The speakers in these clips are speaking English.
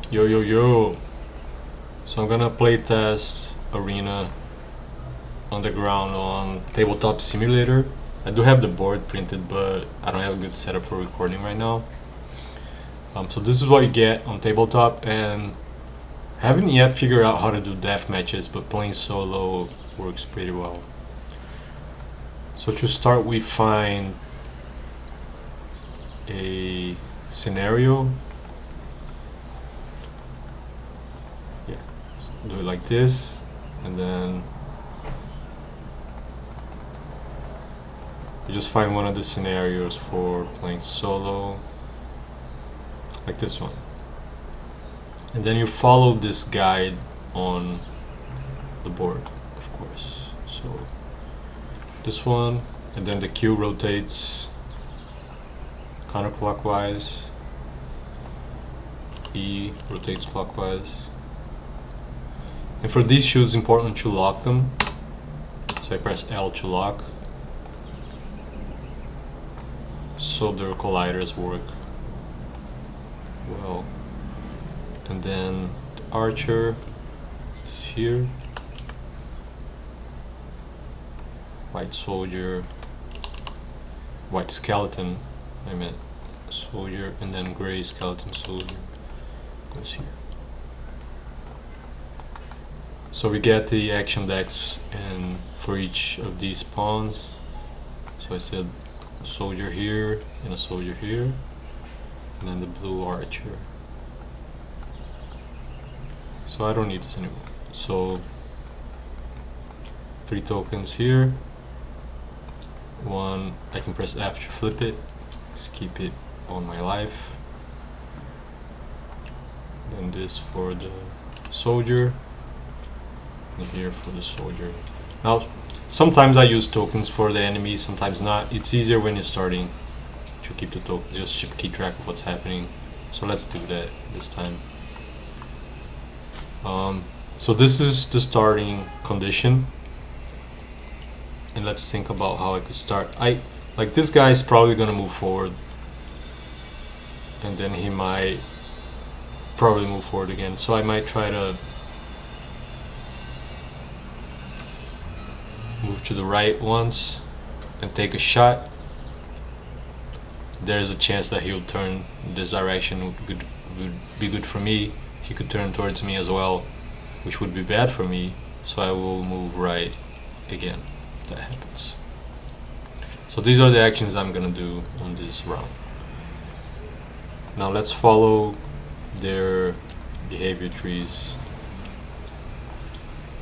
Yo yo yo! So I'm gonna play test Arena Underground on Tabletop Simulator. I do have the board printed, but I don't have a good setup for recording right now. So this is what you get on Tabletop, and I haven't yet figured out how to do death matches, but playing solo works pretty well. So to start, we find a scenario. Yeah, so do it like this, and then you just find one of the scenarios for playing solo, like this one. And then you follow this guide on the board, of course. So this one, and then the cue rotates counterclockwise, E rotates clockwise. And for these shoes, it's important to lock them. So I press L to lock, so their colliders work well. And then the archer is here, white soldier, white skeleton, I meant soldier, and then gray skeleton soldier goes here. So we get the action decks and for each of these pawns. So I said a soldier here and a soldier here, and then the blue archer. So I don't need this anymore. So 3 tokens here. One, I can press F to flip it, just keep it on my life. Then this for the soldier, and here for the soldier. Now, sometimes I use tokens for the enemies, sometimes not. It's easier when you're starting to keep the tokens, just to keep track of what's happening. So let's do that this time. So this is the starting condition, and let's think about how I could start. Like this guy is probably gonna move forward, and then he might probably move forward again. So I might try to move to the right once and take a shot. There's a chance that he'll turn this direction, would be good for me. He could turn towards me as well, which would be bad for me, so I will move right again if that happens. So these are the actions I'm gonna do on this round. Now let's follow their behavior trees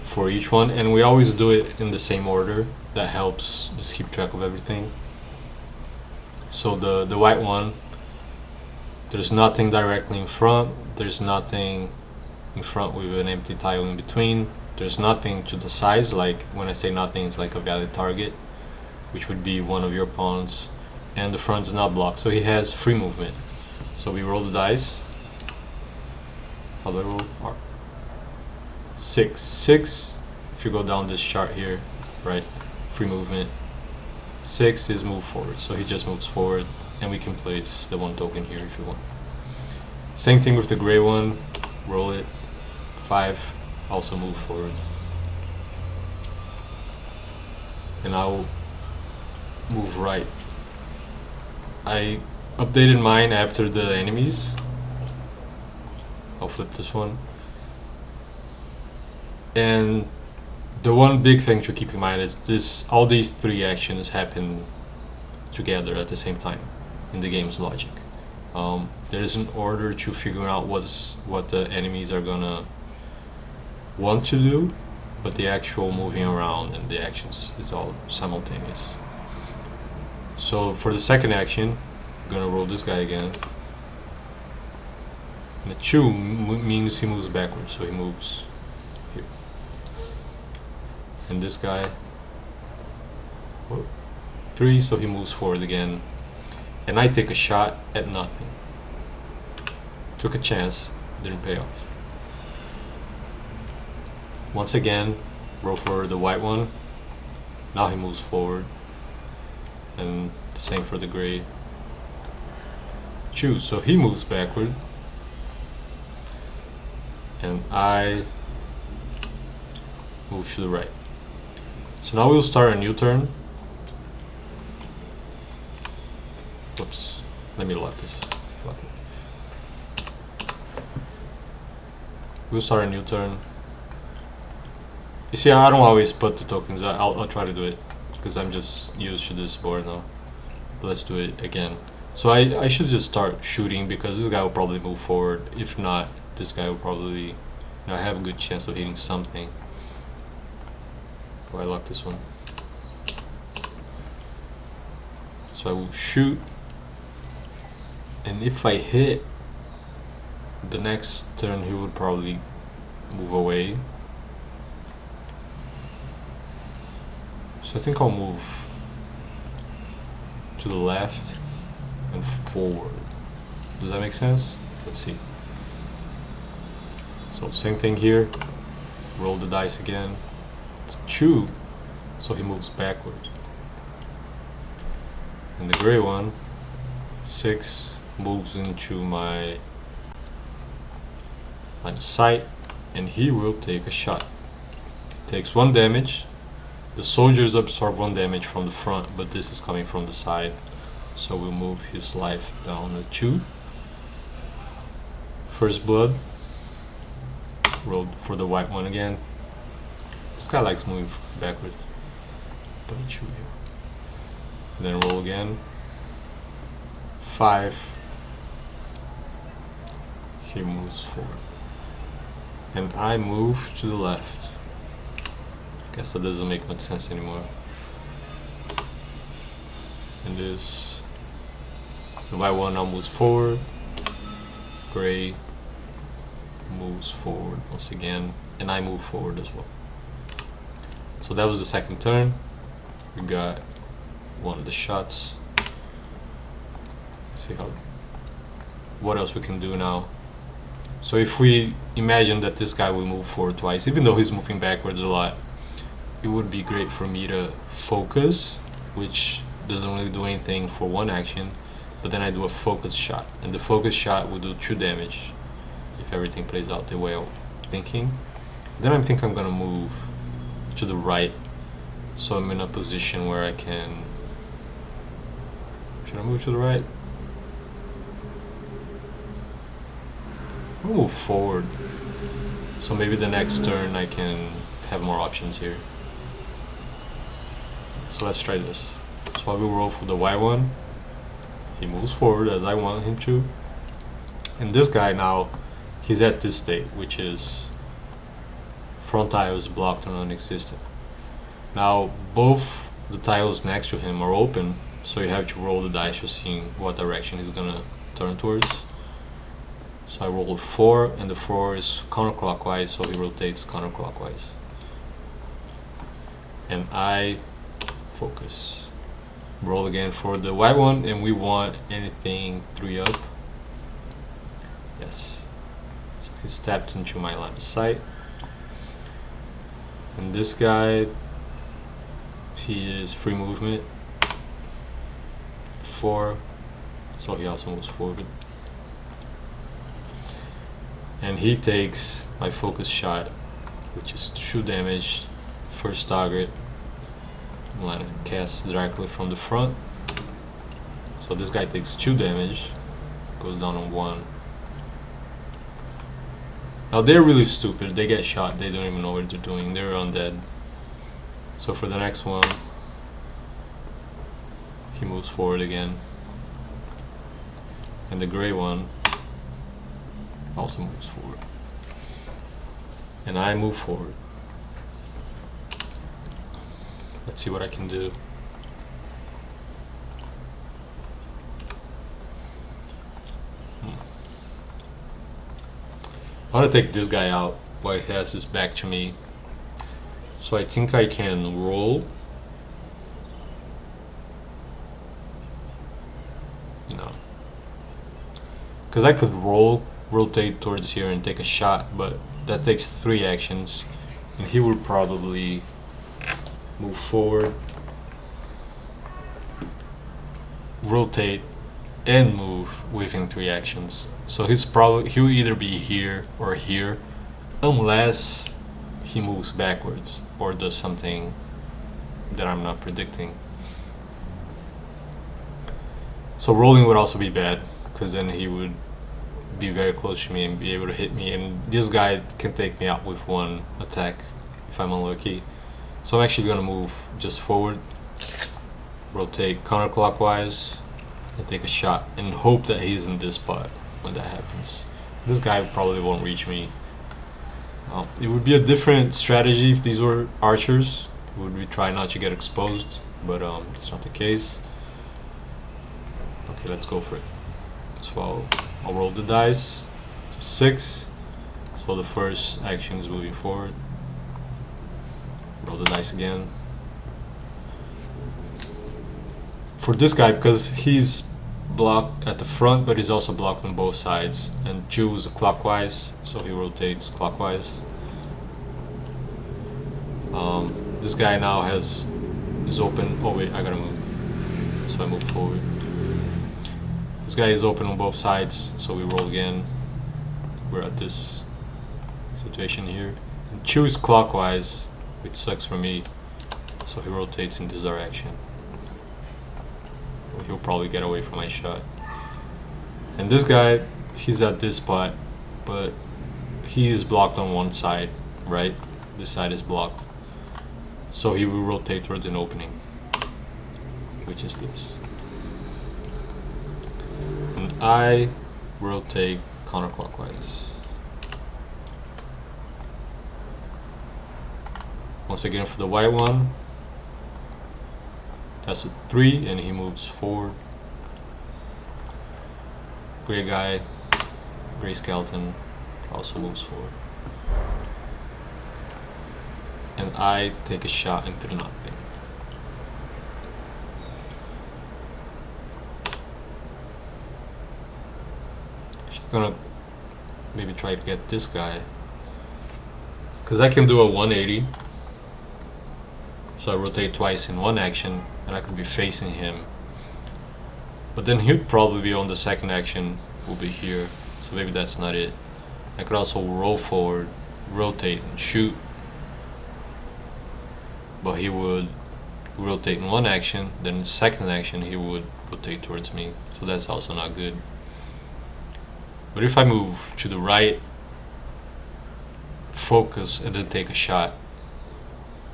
for each one, and we always do it in the same order. That helps just keep track of everything. So the white one, there's nothing directly in front, there's nothing in front with an empty tile in between, there's nothing to the sides. Like when I say nothing, it's like a valid target, which would be one of your pawns, and the front is not blocked, so he has free movement. So we roll the dice. How do I roll? 6. If you go down this chart here, right, free movement. 6 is move forward, so he just moves forward, and we can place the 1 token here if you want. Same thing with the gray one, roll it. 5, also move forward. And I'll move right. I updated mine after the enemies. I'll flip this one. And the one big thing to keep in mind is this: all these 3 actions happen together at the same time in the game's logic. There is an order to figure out what the enemies are gonna want to do, but the actual moving around and the actions is all simultaneous. So for the second action, I'm gonna roll this guy again. And the 2 means he moves backwards, so he moves here. And this guy, 3, so he moves forward again. And I take a shot at nothing. Took a chance, didn't pay off. Once again, roll for the white one. Now he moves forward. And the same for the gray. Choose, so he moves backward. and I move to the right. So now we'll start a new turn. Whoops, let me lock this. Lock it. We'll start a new turn. You see, I don't always put the tokens. I'll try to do it because I'm just used to this board now. But let's do it again. So I should just start shooting because this guy will probably move forward. If not, this guy will probably, have a good chance of hitting something. Oh, I locked this one. So I will shoot, and if I hit, the next turn he would probably move away. So I think I'll move to the left and forward. Does that make sense? Let's see. So same thing here. Roll the dice again. It's 2, so he moves backward. And the gray one, 6, moves into my line of sight, and he will take a shot. Takes 1 damage. The soldiers absorb 1 damage from the front, but this is coming from the side, so we'll move his life down to 2. First blood. Roll for the white one again. This guy likes moving backwards. Put a 2 here. Then roll again. 5. He moves forward. And I move to the left. Guess that doesn't make much sense anymore. And this, the white one now moves forward. Gray moves forward once again, and I move forward as well. So that was the second turn. We got one of the shots. Let's see what else we can do now. So if we imagine that this guy will move forward twice, even though he's moving backwards a lot, it would be great for me to focus, which doesn't really do anything for 1 action, but then I do a focus shot, and the focus shot will do 2 damage if everything plays out the way I'm thinking. Then I think I'm gonna move to the right, so I'm in a position where I can... Should I move to the right? I'll move forward, so maybe the next turn I can have more options here. So let's try this. So I will roll for the white one. He moves forward as I want him to. And this guy now, he's at this state, which is front tiles blocked or non-existent. Now both the tiles next to him are open, so you have to roll the dice to see what direction he's gonna turn towards. So I roll 4, and the 4 is counterclockwise, so he rotates counterclockwise. And I focus. Roll again for the white one, and we want anything 3 up. Yes. So he steps into my line of sight. And this guy, he is free movement. 4, so he also moves forward. And he takes my focus shot, which is 2 damage. First target, line of cast directly from the front. So this guy takes 2 damage, goes down on 1. Now they're really stupid, they get shot, they don't even know what they're doing, they're undead. So for the next one, he moves forward again. And the gray one also moves forward. And I move forward. Let's see what I can do. I want to take this guy out while he has his back to me. So I think I can roll. No. Because I could roll, rotate towards here and take a shot, but that takes 3 actions. And he would probably move forward, rotate, and move within 3 actions. So he'll either be here or here, unless he moves backwards or does something that I'm not predicting. So rolling would also be bad, because then he would be very close to me and be able to hit me, and this guy can take me out with one attack if I'm unlucky. So I'm actually gonna move just forward, rotate counterclockwise, and take a shot and hope that he's in this spot when that happens. This guy probably won't reach me. It would be a different strategy if these were archers. Would we try not to get exposed, but it's not the case. Okay, let's go for it. So I'll roll the dice. It's a 6. So the first action is moving forward. Roll the dice again. For this guy, because he's blocked at the front, but he's also blocked on both sides, and choose clockwise, so he rotates clockwise. This guy now is open. Oh wait, I gotta move. So I move forward. This guy is open on both sides, so we roll again. We're at this situation here. And choose clockwise, which sucks for me, so he rotates in this direction. He'll probably get away from my shot. And this guy, he's at this spot, but he is blocked on one side, right? This side is blocked. So he will rotate towards an opening, which is this. And I rotate counterclockwise. Once again for the white one, that's a 3 and he moves forward. Gray guy, gray skeleton, also moves forward. And I take a shot into nothing. I'm gonna maybe try to get this guy, because I can do a 180. So I rotate twice in one action, and I could be facing him. But then he'd probably be on the second action, will be here. So maybe that's not it. I could also roll forward, rotate, and shoot. But he would rotate in one action, then in the second action he would rotate towards me. So that's also not good. But if I move to the right, focus, and then take a shot,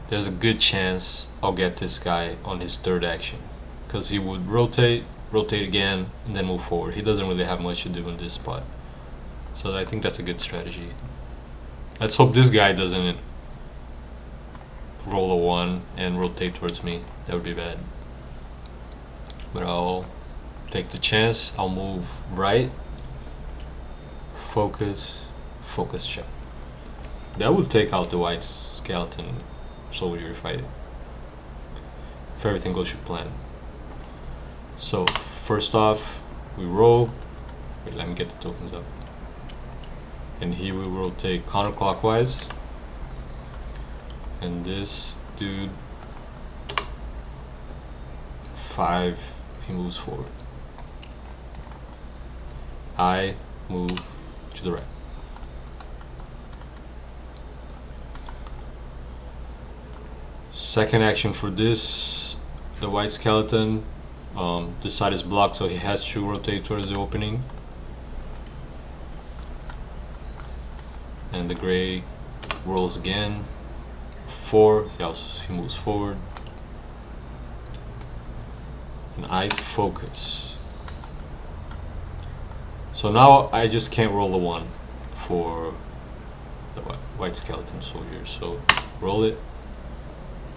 there's a good chance I'll get this guy on his third action, because he would rotate again, and then move forward. He doesn't really have much to do in this spot. So I think that's a good strategy. Let's hope this guy doesn't roll a 1 and rotate towards me. That would be bad. But I'll take the chance. I'll move right, focus shot. That would take out the white skeleton soldier if everything goes to plan. So first off, we roll. Wait, let me get the tokens up. And he will rotate counterclockwise. And this dude, 5, he moves forward. I move to the right. Second action for this, the white skeleton, this side is blocked, so he has to rotate towards the opening. And the gray rolls again. 4, he moves forward. And I focus. So now I just can't roll a 1 for the white skeleton soldier. So roll it.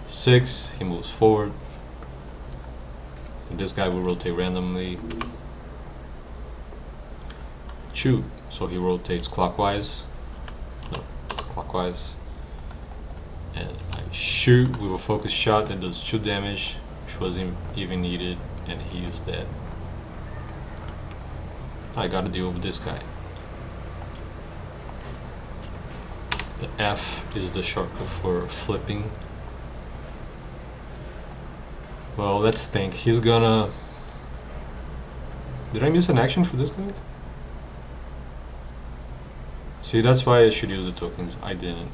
6, he moves forward. And this guy will rotate randomly. Shoot. So he rotates clockwise. No, clockwise. And I shoot with a focus shot that does 2 damage, which wasn't even needed, and he's dead. I gotta deal with this guy. The F is the shortcut for flipping. Well, let's think. He's gonna... Did I miss an action for this guy? See, that's why I should use the tokens. I didn't.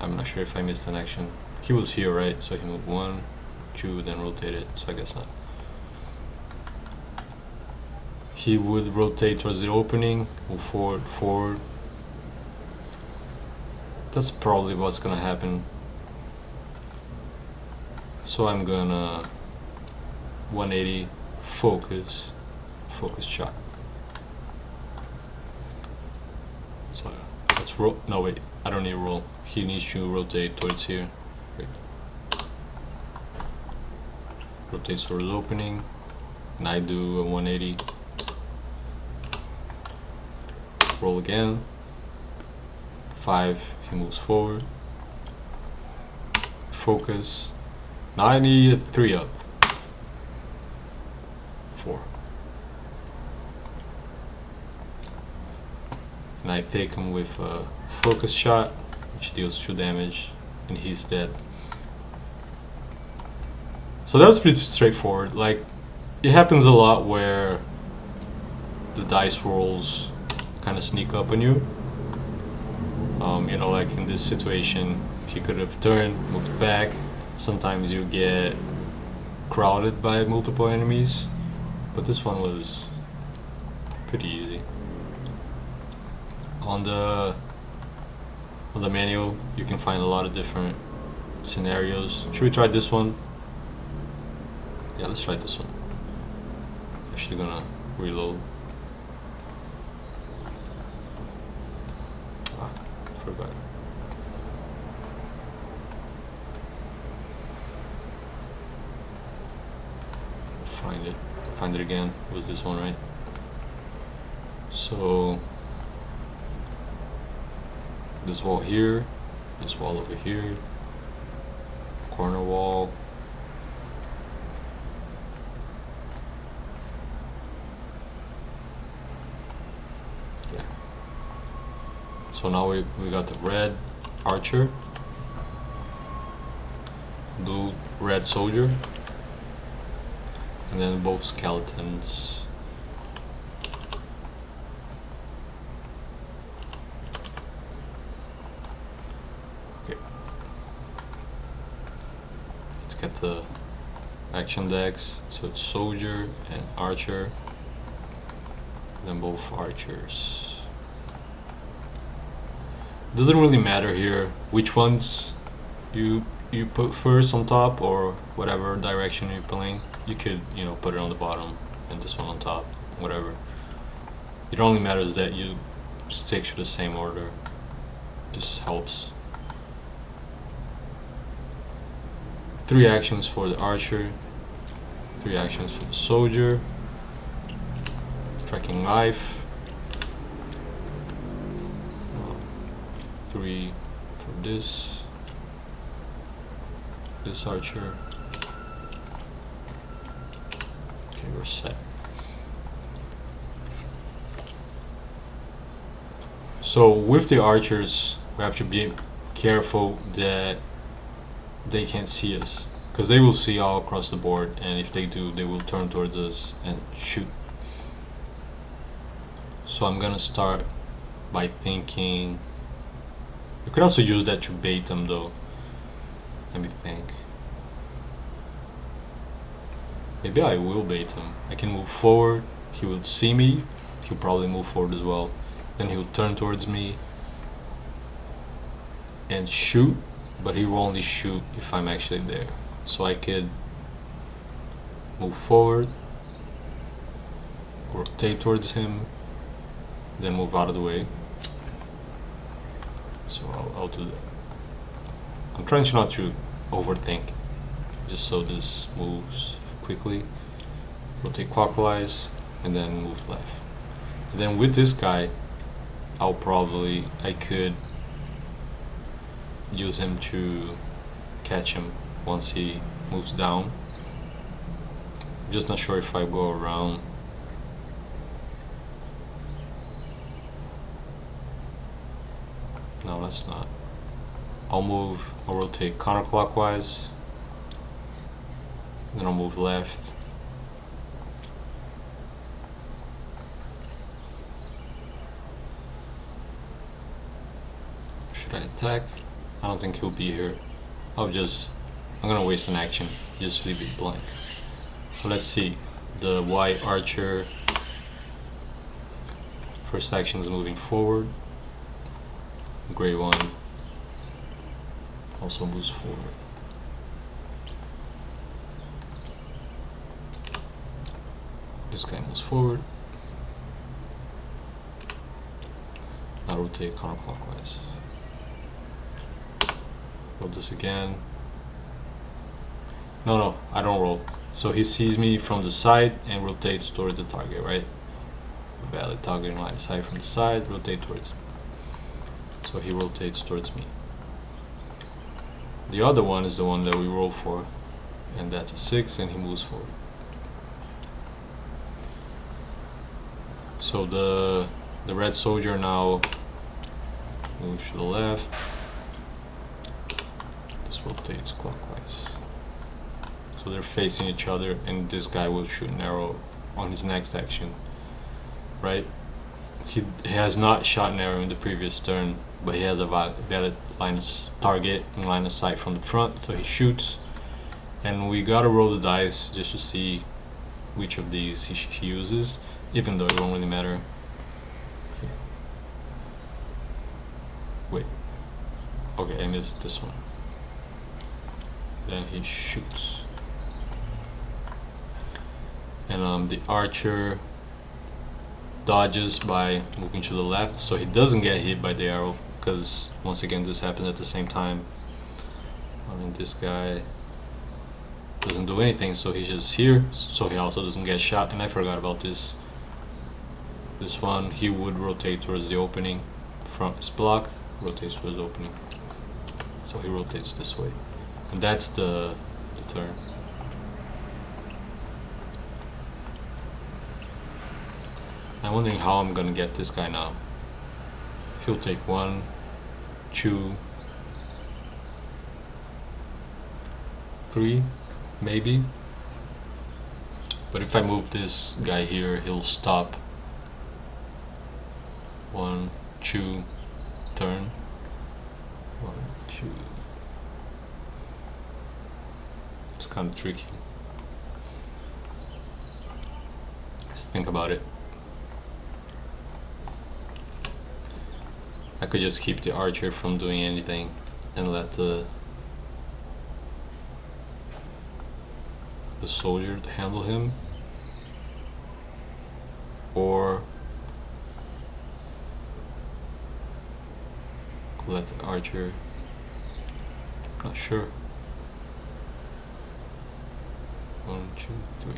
I'm not sure if I missed an action. He was here, right? So he moved 1, 2, then rotated. So I guess not. He would rotate towards the opening, move forward, forward. That's probably what's gonna happen. So I'm gonna 180 focus shot. So let's roll. No wait, I don't need to roll. He needs to rotate towards here. Wait. Rotates towards opening, and I do a 180. Roll again. 5. He moves forward. Focus. Now I need a 3 up. 4. And I take him with a focus shot, which deals 2 damage, and he's dead. So that was pretty straightforward. Like, it happens a lot where the dice rolls kind of sneak up on you. You know, like in this situation, he could have turned, moved back. Sometimes you get crowded by multiple enemies, but this one was pretty easy. On the manual, you can find a lot of different scenarios. Should we try this one? Yeah, let's try this one. Actually gonna reload. Forgot. Find it again. It was this one, right? So this wall here, this wall over here, corner wall. Yeah. So now we got the red archer, blue red soldier, and then both skeletons. Okay. Let's get the action decks. So it's soldier and archer, then both archers. Doesn't really matter here which ones you put first on top, or whatever direction you're playing. You could, you know, put it on the bottom and this one on top, whatever. It only matters that you stick to the same order. Just helps. 3 actions for the archer, 3 actions for the soldier, tracking life, 3 for this archer. Okay, we're set. So with the archers, we have to be careful that they can't see us, because they will see all across the board, and if they do, they will turn towards us and shoot. So I'm gonna start by thinking. You could also use that to bait them though. Let me think. Maybe I will bait him. I can move forward, he will see me, he'll probably move forward as well. Then he'll turn towards me and shoot, but he will only shoot if I'm actually there. So I could move forward, rotate towards him, then move out of the way. So I'll do that. I'm trying to not to overthink, just so this moves quickly. Rotate clockwise and then move left. And then with this guy, I could use him to catch him once he moves down. I'm just not sure if I go around. No, let's not. I'll rotate counterclockwise, then I'll move left, Should I attack? I don't think he'll be here. I'm gonna waste an action, just leave it blank. So let's see, the white archer, first action is moving forward, gray one also moves forward. This guy moves forward. Now rotate counterclockwise. Roll this again. No, I don't roll. So he sees me from the side and rotates towards the target, right? Valid target in line of sight from the side, rotate towards him. So he rotates towards me. The other one is the one that we roll for, and that's a 6, and he moves forward. So the red soldier now moves to the left. This rotates clockwise. So they're facing each other, and this guy will shoot an arrow on his next action, right? He has not shot an arrow in the previous turn, but he has a valid target in line of sight from the front, so he shoots. And we gotta roll the dice just to see which of these he uses, even though it won't really matter. Okay. Wait. Okay, I missed this one. Then he shoots. And the archer dodges by moving to the left, so he doesn't get hit by the arrow, because once again this happened at the same time. I mean, this guy doesn't do anything, so he's just here, so he also doesn't get shot. And I forgot about this. This one, he would rotate towards the opening. Front is blocked, rotates towards the opening, so he rotates this way, and that's the turn. I'm wondering how I'm gonna get this guy now. He'll take 1, 2, 3, maybe. But if I move this guy here, he'll stop. 1, 2, turn. 1, 2. It's kind of tricky. Let's think about it. I could just keep the archer from doing anything and let the soldier handle him, or let the archer, not sure. 1, 2, 3.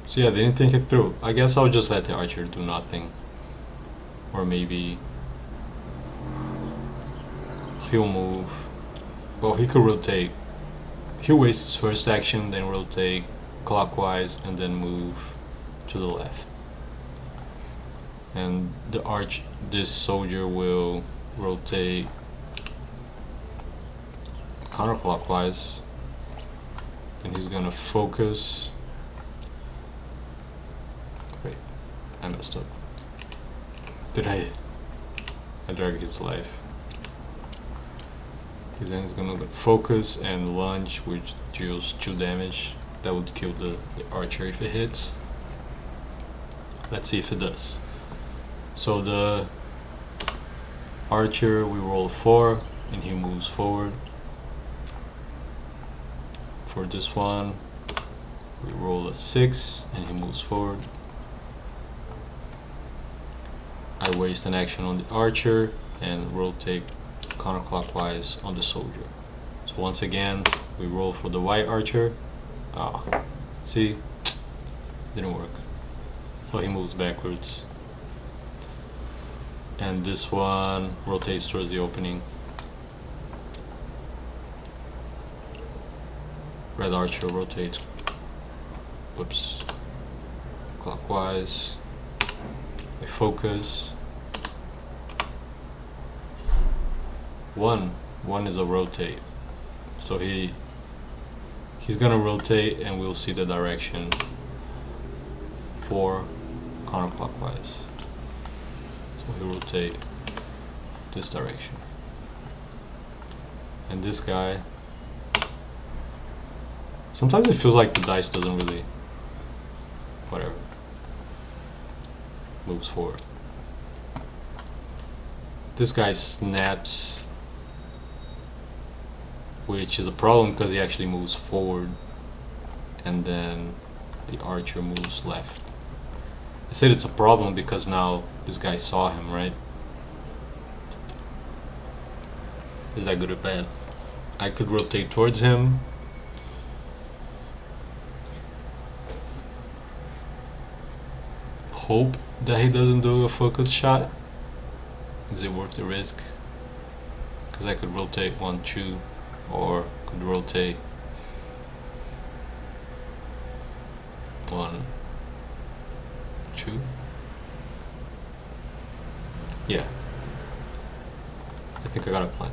So yeah, didn't think it through. I guess I'll just let the archer do nothing. Or maybe he'll move. Well, he could rotate. He'll waste his first action, then rotate clockwise, and then move to the left. And this soldier will rotate counterclockwise, and he's gonna focus. Wait, I messed up. Did I dragged his life? Because then he's gonna focus and lunge, which deals 2 damage. That would kill the archer if it hits. Let's see if it does. So the archer, we roll 4 and he moves forward. For this one, we roll a 6 and he moves forward. I waste an action on the archer and rotate counterclockwise on the soldier. So once again, we roll for the white archer. See, didn't work. So he moves backwards. And this one rotates towards the opening. Red archer rotates, whoops, clockwise. I focus. 1 is a rotate. So he's gonna rotate and we'll see the direction 4 counterclockwise. So he'll rotate this direction. And this guy, sometimes it feels like the dice doesn't really, whatever, moves forward. This guy snaps, which is a problem because he actually moves forward, and then the archer moves left. I said it's a problem because now this guy saw him, right? Is that good or bad? I could rotate towards him. Hope that he doesn't do a focus shot. Is it worth the risk? Because I could rotate 1, 2, or could rotate 1, 2. Yeah, I think I got a plan.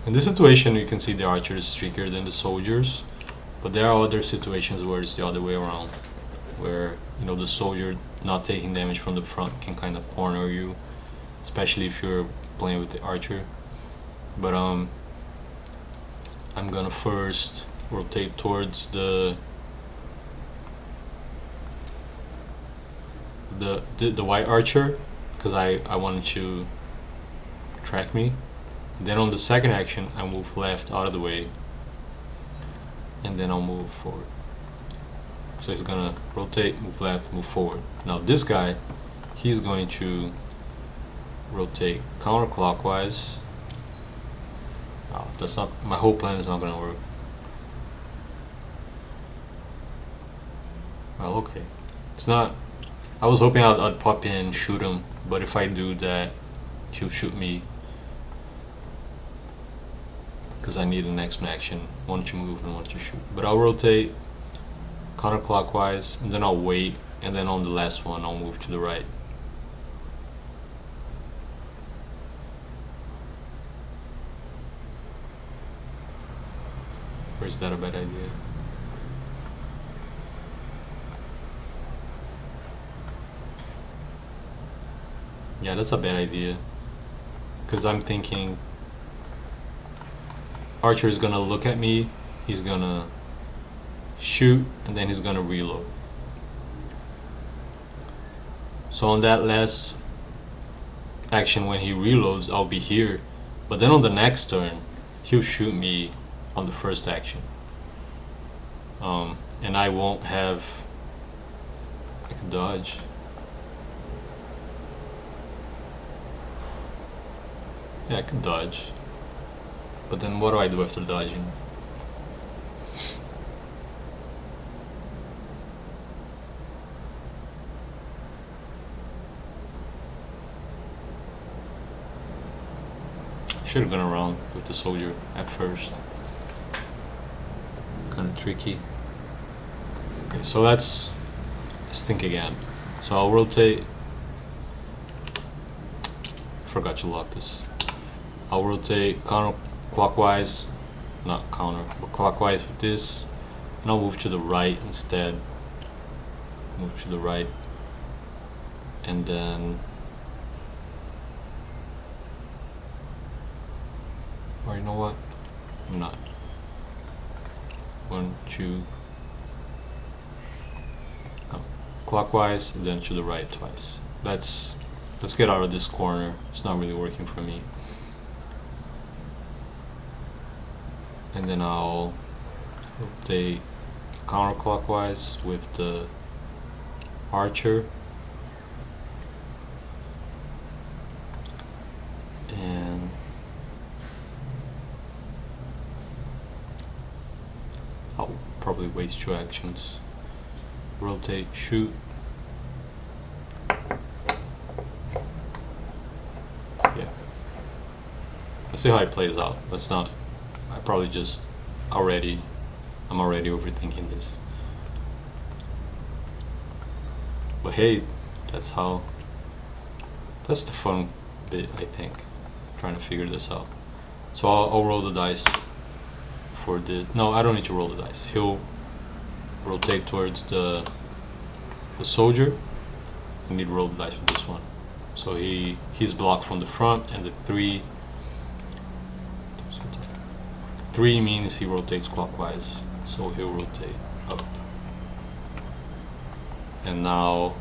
In this situation, you can see the archer is streakier than the soldiers, but there are other situations where it's the other way around, where, you know, the soldier not taking damage from the front can kind of corner you, especially if you're playing with the archer. But I'm gonna first rotate towards the white archer, because I wanted to track me. Then on the second action, I move left out of the way, and then I'll move forward. So he's gonna rotate, move left, move forward. Now this guy, he's going to rotate counterclockwise. Oh, that's not, my whole plan is not gonna work. Well, okay. It's not, I was hoping I'd pop in and shoot him, but if I do that, he'll shoot me. Because I need an action, one to move and one to shoot. But I'll rotate counterclockwise, and then I'll wait, and then on the last one I'll move to the right. Or is that a bad idea? Yeah, that's a bad idea. Because I'm thinking archer is gonna look at me, he's gonna shoot, and then he's gonna reload. So on that last action, when he reloads, I'll be here, but then on the next turn he'll shoot me on the first action, and I won't have, I could dodge. Yeah, I could dodge. But then what do I do after dodging? Should have gone around with the soldier at first. Kind of tricky. Okay, so let's think again. So I'll rotate. Forgot to lock this. I'll rotate counterclockwise, not counter, but clockwise with this, and I'll move to the right instead. Move to the right, and then, or you know what? I'm not. 1, 2. No, clockwise, and then to the right twice. Let's get out of this corner. It's not really working for me. And then I'll rotate counterclockwise with the archer, and I'll probably waste 2 actions. Rotate, shoot. Yeah. Let's see how it plays out. Let's not, I probably just I'm already overthinking this. But hey, that's the fun bit, I think, trying to figure this out. So I'll roll the dice for the, no, I don't need to roll the dice. He'll rotate towards the soldier, you need roll the dice with this one. So he's blocked from the front, and the 3 means he rotates clockwise, so he'll rotate up. And now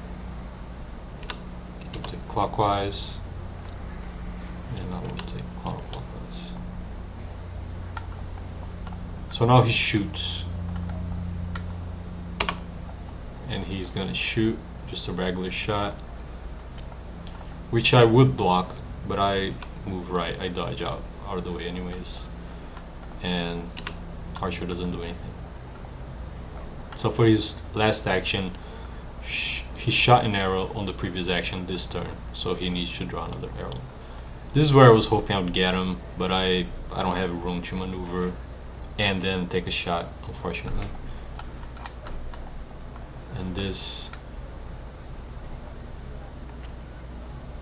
rotate clockwise, and now rotate counterclockwise. So now he shoots, and he's gonna shoot just a regular shot, which I would block, but I move right, I dodge out of the way anyways, and Archer doesn't do anything. So for his last action, he shot an arrow on the previous action this turn, so he needs to draw another arrow. This is where I was hoping I would get him, but I don't have room to maneuver and then take a shot, unfortunately. And this...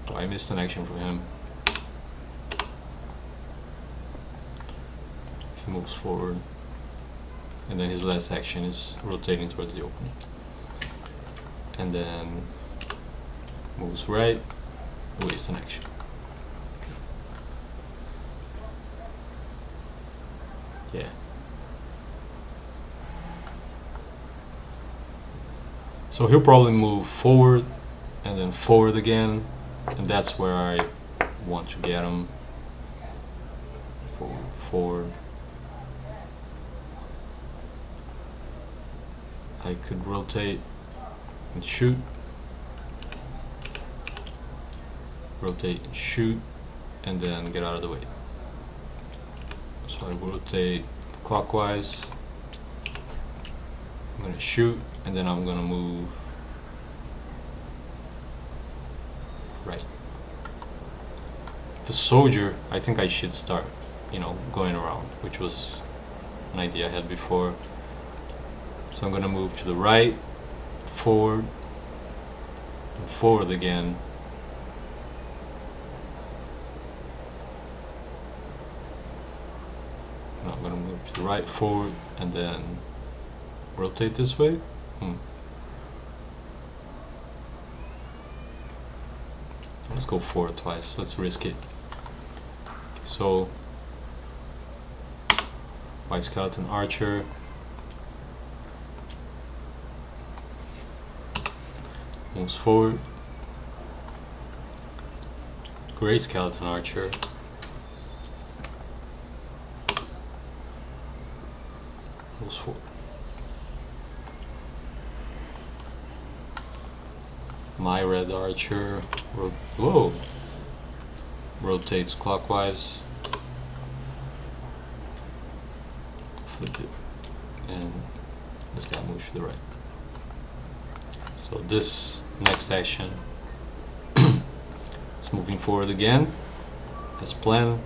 oh, I missed an action for him. He moves forward, and then his last action is rotating towards the opening, and then moves right, waste an action. Yeah. So he'll probably move forward and then forward again, and that's where I want to get him. Forward, forward. I could rotate and shoot, rotate and shoot, and then get out of the way. So I rotate clockwise, I'm gonna shoot, and then I'm gonna move right. The soldier, I think I should start, going around, which was an idea I had before. So I'm gonna move to the right, forward, and forward again. Now I'm gonna move to the right, forward, and then rotate this way. Let's go forward twice. Let's risk it. So, white skeleton archer. Moves forward. Gray skeleton archer. Moves forward. My red archer rotates clockwise, flip it, and this guy moves to the right. So this next action is moving forward again as planned.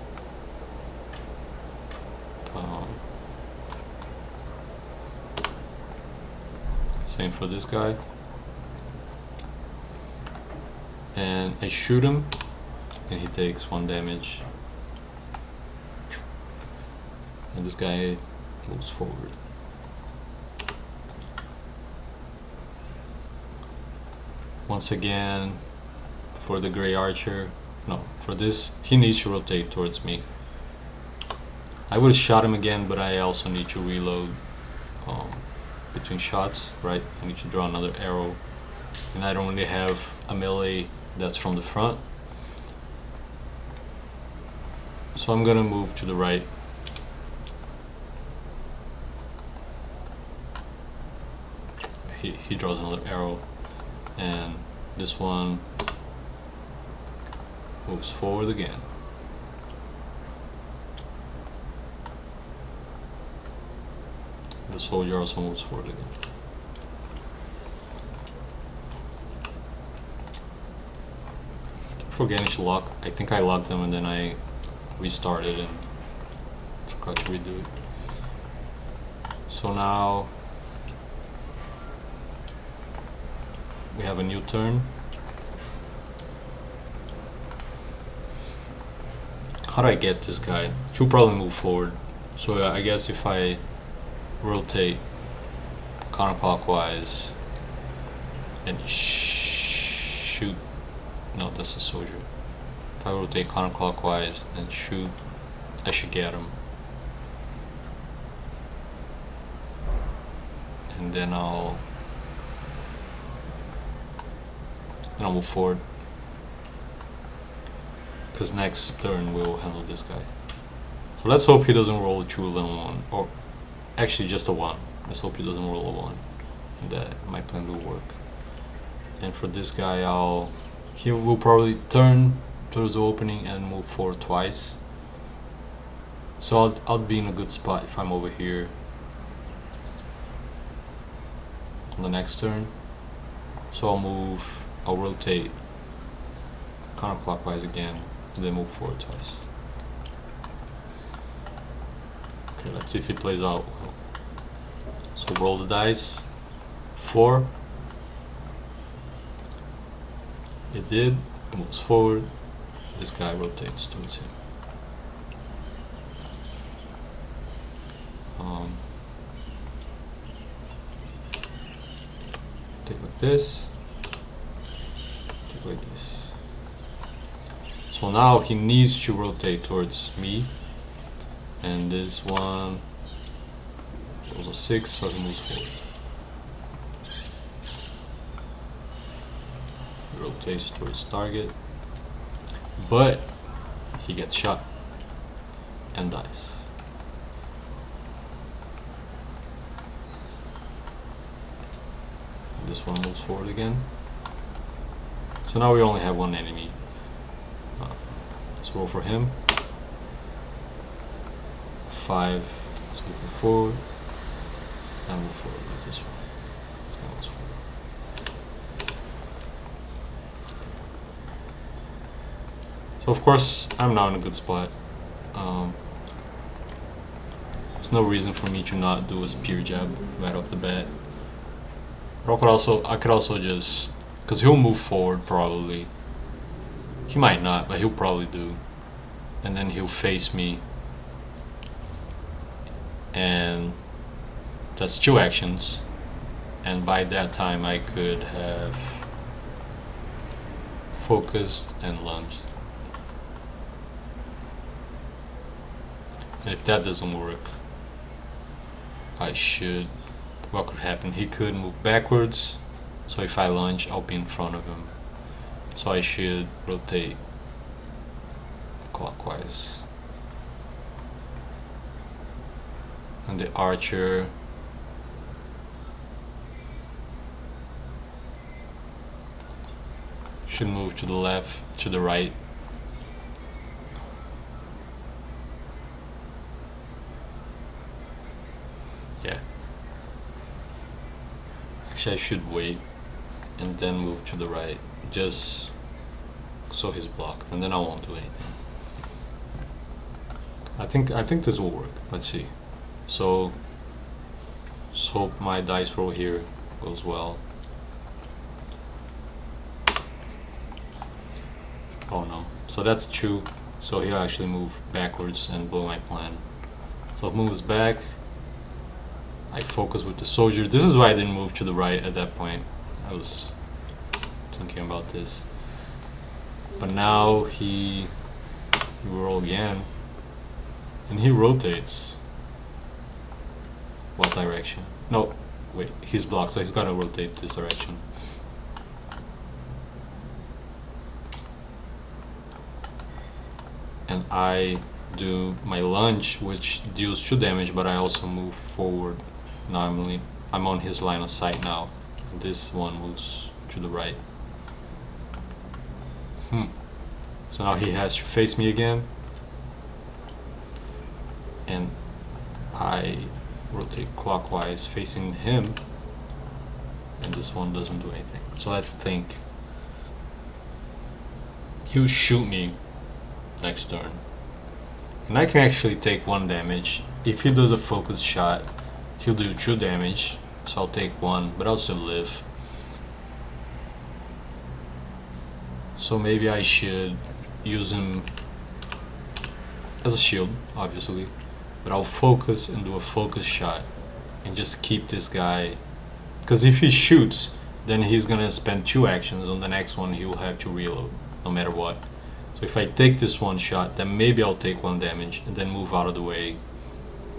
Same for this guy. And I shoot him, and he takes 1 damage. And this guy moves forward. Once again, for the gray archer, for this, he needs to rotate towards me. I would have shot him again, but I also need to reload between shots, right? I need to draw another arrow, and I don't really have a melee that's from the front. So I'm gonna move to the right. He draws another arrow, and this one moves forward again. The soldier also moves forward again. Forgetting to lock. I think I locked them and then I restarted and forgot to redo it. So now we have a new turn. How do I get this guy? He'll probably move forward. So I guess if I rotate counterclockwise and shoot. No, that's a soldier. If I rotate counterclockwise and shoot, I should get him. And then I'll move forward, because next turn we'll handle this guy. So let's hope he doesn't roll a 2, 11, 1, or actually just a 1. Let's hope he doesn't roll a 1, and that my plan will work. And for this guy, he will probably turn towards the opening and move forward twice. So I'll be in a good spot if I'm over here on the next turn. So I'll rotate counterclockwise again, and then move forward twice. Okay, let's see if it plays out well. So roll the dice. 4. It did. It moves forward. This guy rotates towards him. Take like this. Take like this. So now he needs to rotate towards me, and this one was a 6, so he moves forward. He rotates towards target, but he gets shot and dies. This one moves forward again. So now we only have one enemy. Let's roll for him. 5. Let's move forward. And move forward with this one. This guy moves forward. So of course I'm now in a good spot. There's no reason for me to not do a spear jab right off the bat. But I could also just, because he'll move forward probably. He might not, but he'll probably do. And then he'll face me. And that's 2 actions. And by that time I could have focused and lunged. And if that doesn't work, what could happen? He could move backwards, so if I lunge, I'll be in front of him. So I should rotate clockwise. And the archer should move to the left, to the right. Yeah. Actually, I should wait and then move to the right, just so he's blocked, and then I won't do anything. I think this will work. Let's see. So let's hope my dice roll here goes well. Oh no. So that's 2. So he'll actually move backwards and blow my plan. So it moves back. I focus with the soldier. This is why I didn't move to the right at that point. I was thinking about this. But now he roll again. And he rotates. What direction? No, wait, he's blocked, so he's gotta rotate this direction. And I do my lunge, which deals 2 damage, but I also move forward. Now I'm on his line of sight now. And this one moves to the right. So now he has to face me again. And I rotate clockwise facing him. And this one doesn't do anything. So let's think. He'll shoot me next turn. And I can actually take 1 damage. If he does a focused shot, he'll do 2 damage. So I'll take 1, but I'll still live. So maybe I should use him as a shield, obviously. But I'll focus and do a focus shot and just keep this guy Because if he shoots, then he's gonna spend 2 actions. On the next one, he will have to reload, no matter what. So if I take this one shot, then maybe I'll take 1 damage and then move out of the way.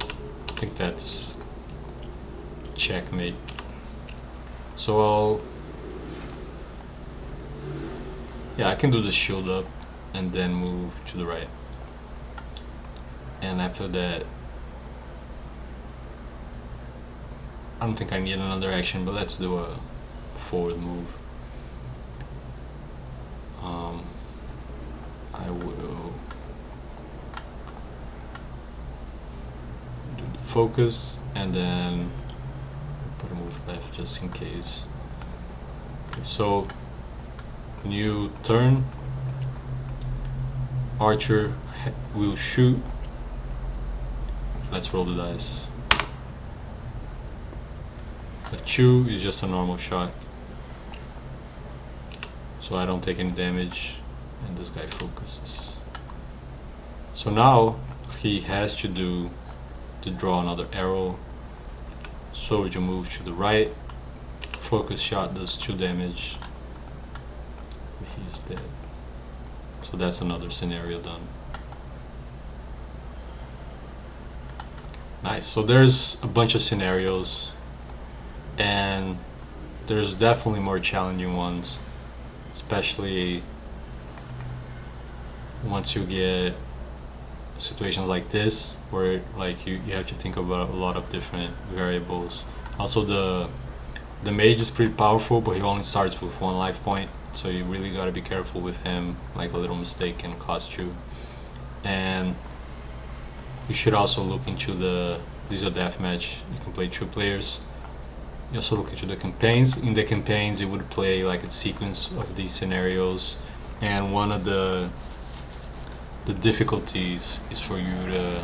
I think that's checkmate. So I can do the shield up and then move to the right. And after that, I don't think I need another action, but let's do a forward move. I will do the focus and then put a move left just in case. Okay, so new turn. Archer will shoot. Let's roll the dice. A 2 is just a normal shot, so I don't take any damage, and this guy focuses. So now he has to draw another arrow. Soldier move to the right. Focus shot does 2 damage. He's dead. So that's another scenario done. Nice. So there's a bunch of scenarios, and there's definitely more challenging ones, especially once you get situations like this where like you have to think about a lot of different variables. Also the mage is pretty powerful, but he only starts with 1 life point, so you really got to be careful with him. Like a little mistake can cost you. And you should also look into these are deathmatch, you can play 2 players. You also look into the campaigns. In the campaigns you would play like a sequence of these scenarios, and one of the difficulties is for you to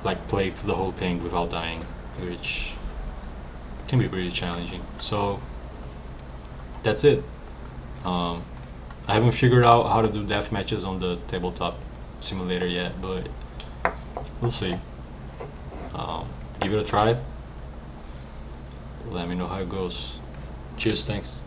like play through the whole thing without dying, which can be pretty challenging. So that's it. I haven't figured out how to do death matches on the tabletop simulator yet, but we'll see. Give it a try. Let me know how it goes. Cheers, thanks.